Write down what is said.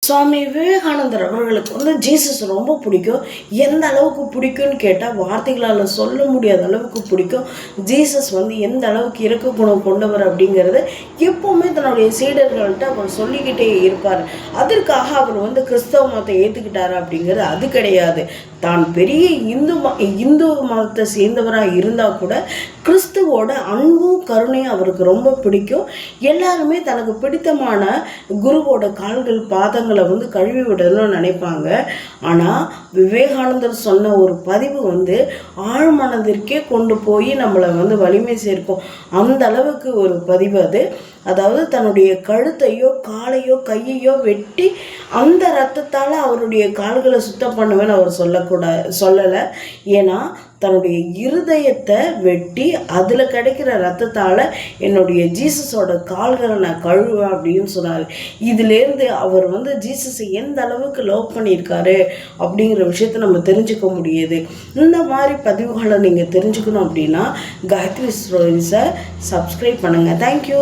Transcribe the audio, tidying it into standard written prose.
சுவாமி விவேகானந்தர் அவர்களுக்கு வந்து ஜீசஸ் ரொம்ப பிடிக்கும். எந்த அளவுக்கு பிடிக்கும்னு கேட்டால் வார்த்தைகளால் சொல்ல முடியாத அளவுக்கு பிடிக்கும். ஜீசஸ் வந்து எந்த அளவுக்கு இறக்க குணம் கொண்டவர் அப்படிங்கிறத எப்போவுமே தன்னுடைய சீடர்கள்ட்ட அவர் சொல்லிக்கிட்டே இருப்பார். அதற்காக அவர் வந்து கிறிஸ்தவ மதத்தை ஏற்றுக்கிட்டாரு அப்படிங்கிறது அது கிடையாது. தான் பெரிய இந்து மதத்தை சேர்ந்தவராக இருந்தால் கூட கிறிஸ்துவோட அன்பும் கருணையும் அவருக்கு ரொம்ப பிடிக்கும். எல்லாருமே தனக்கு பிடித்தமான குருவோட கால்கள் பாதங்களை வந்து கழுவி விடணும்னு நினைப்பாங்க. ஆனால் விவேகானந்தர் சொன்ன ஒரு பதிவு வந்து ஆழ்மனதிற்கே கொண்டு போய் நம்மளை வந்து வலிமை சேர்க்கும். அந்த அளவுக்கு ஒரு பதிவு அது. அதாவது தன்னுடைய கழுத்தையோ காலையோ கையையோ வெட்டி அந்த ரத்தத்தால் அவருடைய கால்களை சுத்தம் பண்ணுவேன்னு அவர் சொல்லலை. ஏன்னா தன்னுடைய இருதயத்தை வெட்டி அதில் கிடைக்கிற ரத்தத்தால் என்னுடைய ஜீசஸோட கால்களை நான் கழுவேன் அப்படின்னு சொன்னார். இதுலேருந்து அவர் வந்து ஜீசஸை எந்த அளவுக்கு லவ் பண்ணியிருக்காரு அப்படிங்கிற விஷயத்த நம்ம தெரிஞ்சுக்க முடியுது. இந்த மாதிரி பதிவுகளை நீங்கள் தெரிஞ்சுக்கணும் அப்படின்னா காயத்ரி ஸ்டோரிஸை சப்ஸ்கிரைப் பண்ணுங்கள். தேங்க்யூ.